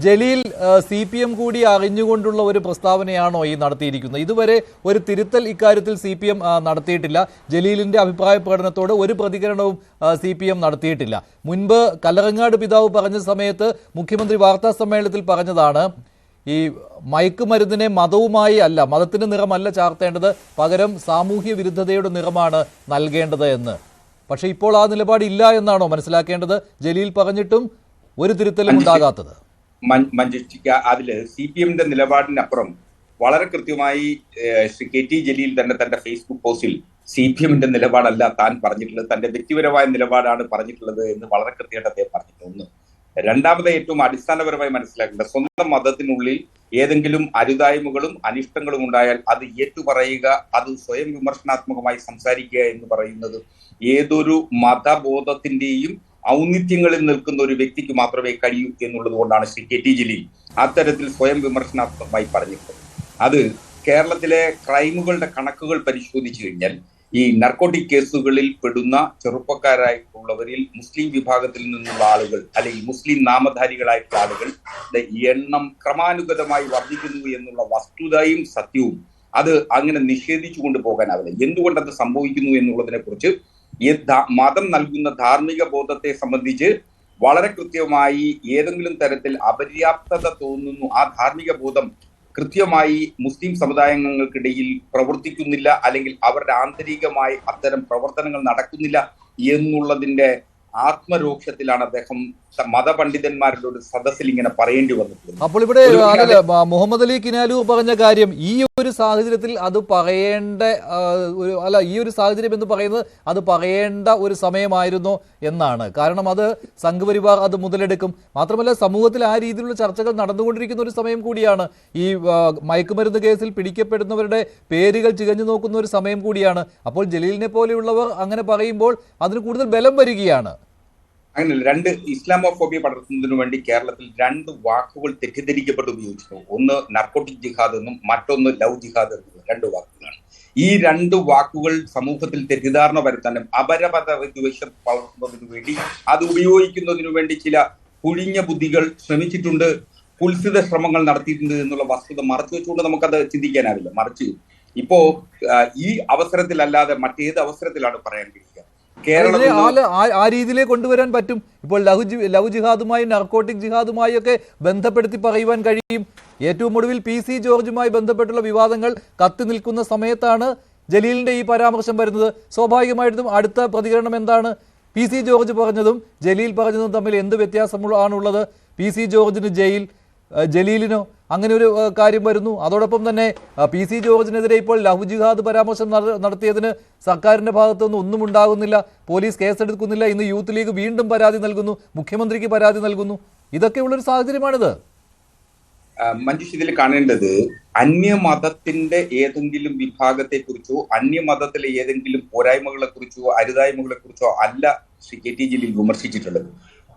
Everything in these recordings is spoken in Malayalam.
ജലീൽ CPM കൂടി അറിഞ്ഞുകൊണ്ടുള്ള ഒരു പ്രസ്താവനയാണോ ഈ നടത്തിയിരിക്കുന്നത്? ഇതുവരെ ഒരു തിരുത്തൽ ഇക്കാര്യത്തിൽ CPM നടത്തിയിട്ടില്ല. ജലീലിന്റെ അഭിപ്രായ പ്രകടനത്തോട് ഒരു പ്രതികരണവും CPM നടത്തിയിട്ടില്ല. മുൻപ് കല്ലറങ്ങാട് പിതാവ് പറഞ്ഞ സമയത്ത് മുഖ്യമന്ത്രി വാർത്താ സമ്മേളനത്തിൽ പറഞ്ഞതാണ്, ഈ മയക്കുമരുന്നിനെ മതവുമായി അല്ല, മതത്തിന്റെ നിറമല്ല ചാർത്തേണ്ടത്, പകരം സാമൂഹ്യ വിരുദ്ധതയുടെ നിറമാണ് നൽകേണ്ടത് എന്ന്. പക്ഷെ ഇപ്പോൾ ആ നിലപാട് ഇല്ല എന്നാണോ മനസ്സിലാക്കേണ്ടത്? ജലീൽ പറഞ്ഞിട്ടും ഒരു തിരുത്തലും ഉണ്ടാകാത്തത്. അതില് CPMന്റെ നിലപാടിനപ്പുറം വളരെ കൃത്യമായി ശ്രീ KT ജലീൽ തന്നെ തന്റെ ഫേസ്ബുക്ക് പോസ്റ്റിൽ CPMന്റെ നിലപാടല്ല താൻ പറഞ്ഞിട്ടുള്ളത്, തന്റെ വ്യക്തിപരമായ നിലപാടാണ് പറഞ്ഞിട്ടുള്ളത് എന്ന് വളരെ കൃത്യമായിട്ട് അദ്ദേഹം പറഞ്ഞിട്ടുണ്ട്. ഒന്ന്. രണ്ടാമത്, ഏറ്റവും അടിസ്ഥാനപരമായി മനസ്സിലാക്കേണ്ടത്, സ്വന്തം മതത്തിനുള്ളിൽ ഏതെങ്കിലും അരുതായ്മകളും അനിഷ്ടങ്ങളും ഉണ്ടായാൽ അത് ഏറ്റുപറയുക, അത് സ്വയം വിമർശനാത്മകമായി സംസാരിക്കുക എന്ന് പറയുന്നത് ഏതൊരു മതബോധത്തിന്റെയും ഔന്നിത്യങ്ങളിൽ നിൽക്കുന്ന ഒരു വ്യക്തിക്ക് മാത്രമേ കഴിയൂ എന്നുള്ളത് കൊണ്ടാണ് ശ്രീ KT ജലീൽ അത്തരത്തിൽ സ്വയം വിമർശനാത്മകമായി പറഞ്ഞിട്ടുള്ളത്. അത് കേരളത്തിലെ ക്രൈമുകളുടെ കണക്കുകൾ പരിശോധിച്ചു കഴിഞ്ഞാൽ ഈ നർക്കോട്ടിക് കേസുകളിൽ പെടുന്ന ചെറുപ്പക്കാരായിട്ടുള്ളവരിൽ മുസ്ലിം വിഭാഗത്തിൽ നിന്നുള്ള ആളുകൾ അല്ലെങ്കിൽ മുസ്ലിം നാമധാരികളായിട്ടുള്ള ആളുകളുടെ എണ്ണം ക്രമാനുഗതമായി വർദ്ധിക്കുന്നു എന്നുള്ള വസ്തുതയും സത്യവും അത് അങ്ങനെ നിഷേധിച്ചു കൊണ്ടുപോകാനാവില്ല. എന്തുകൊണ്ടത് സംഭവിക്കുന്നു എന്നുള്ളതിനെ കുറിച്ച് മതം നൽകുന്ന ധാർമ്മിക ബോധത്തെ സംബന്ധിച്ച് വളരെ കൃത്യമായി ഏതെങ്കിലും തരത്തിൽ അപര്യാപ്തത തോന്നുന്നു, ആ ധാർമ്മിക ബോധം കൃത്യമായി മുസ്ലിം സമുദായങ്ങൾക്കിടയിൽ പ്രവർത്തിക്കുന്നില്ല, അല്ലെങ്കിൽ അവരുടെ ആന്തരികമായി അത്തരം പ്രവർത്തനങ്ങൾ നടക്കുന്നില്ല എന്നുള്ളതിന്റെ ആത്മരോക്ഷത്തിലാണ് അദ്ദേഹം മതപണ്ഡിതന്മാരുടെ ഒരു സദസ്സിൽ ഇങ്ങനെ പറയേണ്ടി വന്നിട്ടുള്ളത്. അപ്പോൾ ഇവിടെ മുഹമ്മദ് അലി കിനാലൂർ പറഞ്ഞ കാര്യം ഈ ഒരു സാഹചര്യത്തിൽ അത് പറയേണ്ട ഈ ഒരു സാഹചര്യം എന്ന് പറയുന്നത് അത് പറയേണ്ട ഒരു സമയമായിരുന്നു എന്നാണ്. കാരണം അത് സംഘപരിവാർ അത് മുതലെടുക്കും. മാത്രമല്ല സമൂഹത്തിൽ ആ രീതിയിലുള്ള ചർച്ചകൾ നടന്നുകൊണ്ടിരിക്കുന്ന ഒരു സമയം കൂടിയാണ്. ഈ മയക്കുമരുന്ന് കേസിൽ പിടിക്കപ്പെടുന്നവരുടെ പേരുകൾ ചികഞ്ഞു നോക്കുന്ന ഒരു സമയം കൂടിയാണ്. അപ്പോൾ ജലീലിനെ പോലെയുള്ളവർ അങ്ങനെ പറയുമ്പോൾ അതിന് കൂടുതൽ ബലം വരികയാണ്. അങ്ങനെയല്ല, രണ്ട് ഇസ്ലാമോഫോബിയ പടർത്തുന്നതിനു വേണ്ടി കേരളത്തിൽ രണ്ട് വാക്കുകൾ തെറ്റിദ്ധരിക്കപ്പെട്ട് ഉപയോഗിച്ചിട്ടുണ്ട്. ഒന്ന് നർക്കോട്ടിക് ജിഹാദ് എന്നും മറ്റൊന്ന് ലവ് ജിഹാദ് എന്നും രണ്ട് വാക്കുകളാണ്. ഈ രണ്ട് വാക്കുകൾ സമൂഹത്തിൽ തെറ്റിദ്ധാരണ വരുത്താനും അപരമത വിദ്വേഷം വളർത്തുന്നതിനു വേണ്ടി അത് ഉപയോഗിക്കുന്നതിനു വേണ്ടി ചില കുഴിഞ്ഞ ബുദ്ധികൾ ശ്രമിച്ചിട്ടുണ്ട്, കുൽസിത ശ്രമങ്ങൾ നടത്തിയിട്ടുണ്ട് എന്നുള്ള വസ്തുത മറച്ചു വെച്ചുകൊണ്ട് നമുക്കത് ചിന്തിക്കാനാവില്ല. മറിച്ച് ഇപ്പോ ഈ അവസരത്തിലല്ലാതെ മറ്റേത് അവസരത്തിലാണ് പറയാൻ കഴിയുക? ആ രീതിയിലേക്ക് കൊണ്ടുവരാൻ പറ്റും. ഇപ്പോൾ ലവ് ജിഹാദുമായും നർക്കോട്ടിക് ജിഹാദുമായും ഒക്കെ ബന്ധപ്പെടുത്തി പറയുവാൻ കഴിയും. ഏറ്റവും ഒടുവിൽ PC ജോർജുമായി ബന്ധപ്പെട്ടുള്ള വിവാദങ്ങൾ കത്തി നിൽക്കുന്ന സമയത്താണ് ജലീലിന്റെ ഈ പരാമർശം വരുന്നത്. സ്വാഭാവികമായിട്ടും അടുത്ത പ്രതികരണം എന്താണ്? PC ജോർജ് പറഞ്ഞതും ജലീൽ പറഞ്ഞതും തമ്മിൽ എന്ത് വ്യത്യാസമാണുള്ളത്? PC ജോർജിന് ജയിൽ, ജലീലിനോ അങ്ങനെ ഒരു കാര്യം വരുന്നു. അതോടൊപ്പം തന്നെ PC ജോർജിനെതിരെ ഇപ്പോൾ ലവ് ജിഹാദ് പരാമർശം നടത്തിയതിന് സർക്കാരിന്റെ ഭാഗത്തുനിന്ന് ഒന്നും ഉണ്ടാകുന്നില്ല, പോലീസ് കേസെടുക്കുന്നില്ല. ഇന്ന് യൂത്ത് ലീഗ് വീണ്ടും പരാതി നൽകുന്നു, മുഖ്യമന്ത്രിക്ക് പരാതി നൽകുന്നു. ഇതൊക്കെയുള്ളൊരു സാഹചര്യമാണിത്. മഞ്ജുഷ്, ഇതിൽ കാണേണ്ടത് അന്യമതത്തിന്റെ ഏതെങ്കിലും വിഭാഗത്തെ കുറിച്ചോ അന്യമതത്തിലെ ഏതെങ്കിലും പോരായ്മകളെ കുറിച്ചോ അരുതായ്മകളെ കുറിച്ചോ അല്ല ശ്രീ KT ജലീൽ വിമർശിച്ചിട്ടുള്ളത്.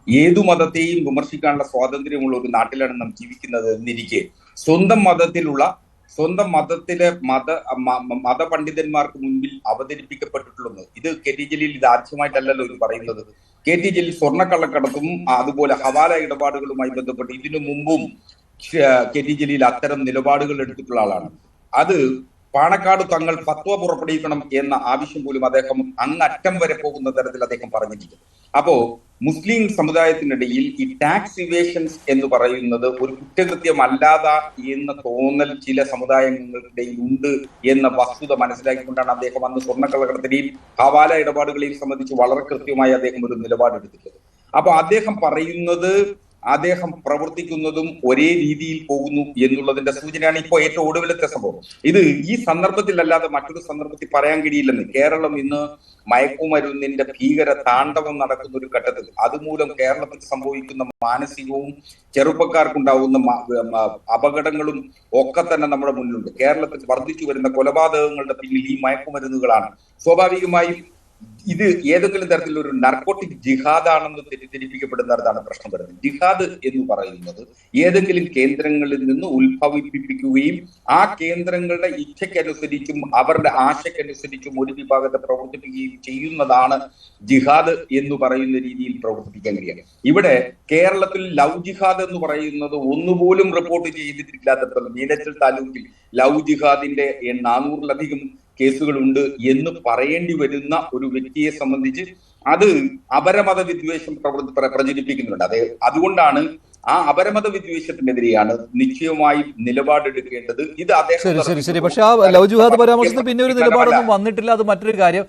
ഏതു മതത്തെയും വിമർശിക്കാനുള്ള സ്വാതന്ത്ര്യമുള്ള ഒരു നാട്ടിലാണ് നാം ജീവിക്കുന്നത് എന്നിരിക്കെ സ്വന്തം മതത്തിലെ മതപണ്ഡിതന്മാർക്ക് മുൻപിൽ അവതരിപ്പിക്കപ്പെട്ടിട്ടുള്ളത് ഇത് KT ജലീൽ ഇത് ആദ്യമായിട്ടല്ലല്ലോ ഇത് പറയുന്നത്. KT ജലീൽ സ്വർണ്ണക്കള്ളക്കടത്തും അതുപോലെ ഹവാല ഇടപാടുകളുമായി ബന്ധപ്പെട്ട് ഇതിനു മുമ്പും KT ജലീൽ അത്തരം നിലപാടുകൾ എടുത്തിട്ടുള്ള ആളാണ്. അത് പാണക്കാട് തങ്ങൾ ഫത്വ പുറപ്പെടുവിക്കണം എന്ന ആവശ്യം പോലും അദ്ദേഹം അങ്ങറ്റം വരെ പോകുന്ന തരത്തിൽ അദ്ദേഹം പറഞ്ഞിട്ടുണ്ട്. അപ്പോ മുസ്ലിം സമുദായത്തിനിടയിൽ ഈ ടാക്സ് ഇവേഷൻസ് എന്ന് പറയുന്നത് ഒരു കുറ്റകൃത്യമല്ലാതെ എന്ന തോന്നൽ ചില സമുദായങ്ങൾക്കിടയിൽ ഉണ്ട് എന്ന വസ്തുത മനസ്സിലാക്കിക്കൊണ്ടാണ് അദ്ദേഹം അന്ന് സ്വർണ്ണക്കള്ളക്കടത്തിനെയും ഹവാല ഇടപാടുകളെയും സംബന്ധിച്ച് വളരെ കൃത്യമായി അദ്ദേഹം ഒരു നിലപാടെടുത്തിട്ടുള്ളത്. അപ്പൊ അദ്ദേഹം പറയുന്നത് അദ്ദേഹം പ്രവർത്തിക്കുന്നതും ഒരേ രീതിയിൽ പോകുന്നു എന്നുള്ളതിന്റെ സൂചനയാണ് ഇപ്പോൾ ഏറ്റവും ഒടുവിലത്തെ സംഭവം. ഇത് ഈ സന്ദർഭത്തിലല്ലാതെ മറ്റൊരു സന്ദർഭത്തിൽ പറയാൻ കഴിയില്ലെന്ന്. കേരളം ഇന്ന് മയക്കുമരുന്നിന്റെ ഭീകര താണ്ഡവം നടക്കുന്ന ഒരു ഘട്ടത്തിൽ അതുമൂലം കേരളത്തിൽ സംഭവിക്കുന്ന മാനസികവും ചെറുപ്പക്കാർക്കുണ്ടാവുന്ന അപകടങ്ങളും ഒക്കെ തന്നെ നമ്മുടെ മുന്നിലുണ്ട്. കേരളത്തിൽ വർദ്ധിച്ചു വരുന്ന കൊലപാതകങ്ങളുടെ പിന്നിൽ ഈ മയക്കുമരുന്നുകളാണ്. സ്വാഭാവികമായും ഇത് ഏതെങ്കിലും തരത്തിലുള്ള ഒരു നർക്കോട്ടിക് ജിഹാദാണെന്ന് തെറ്റിദ്ധരിപ്പിക്കപ്പെടുന്നിടത്താണ് പ്രശ്നം വരുന്നത്. ജിഹാദ് എന്ന് പറയുന്നത് ഏതെങ്കിലും കേന്ദ്രങ്ങളിൽ നിന്ന് ഉത്ഭവിപ്പിക്കുകയും ആ കേന്ദ്രങ്ങളുടെ ഇച്ഛയ്ക്കനുസരിച്ചും അവരുടെ ആശയ്ക്കനുസരിച്ചും ഒരു വിഭാഗത്തെ പ്രവർത്തിപ്പിക്കുകയും ചെയ്യുന്നതാണ് ജിഹാദ് എന്ന് പറയുന്ന രീതിയിൽ പ്രവർത്തിപ്പിക്കാൻ കഴിയുക. ഇവിടെ കേരളത്തിൽ ലവ് ജിഹാദ് എന്ന് പറയുന്നത് ഒന്നുപോലും റിപ്പോർട്ട് ചെയ്തിട്ടില്ലാത്തപ്പോൾ മീനച്ചിൽ താലൂക്കിൽ ലവ് ജിഹാദിന്റെ 400-ലധികം കേസുകളുണ്ട് എന്ന് പറയേണ്ടി വരുന്ന ഒരു വ്യക്തിയെ സംബന്ധിച്ച് അത് അപരമത വിദ്വേഷം പ്രചരിപ്പിക്കുന്നുണ്ട്. അതുകൊണ്ടാണ് ആ അപരമത വിദ്വേഷത്തിനെതിരെയാണ് നിശ്ചയമായും നിലപാടെടുക്കേണ്ടത്. ഇത് ശരി. പക്ഷെ ആ ലവ് ജിഹാദ് പരാമർശത്തിന് പിന്നെ ഒരു നിലപാടൊന്നും വന്നിട്ടില്ല. അത് മറ്റൊരു കാര്യം.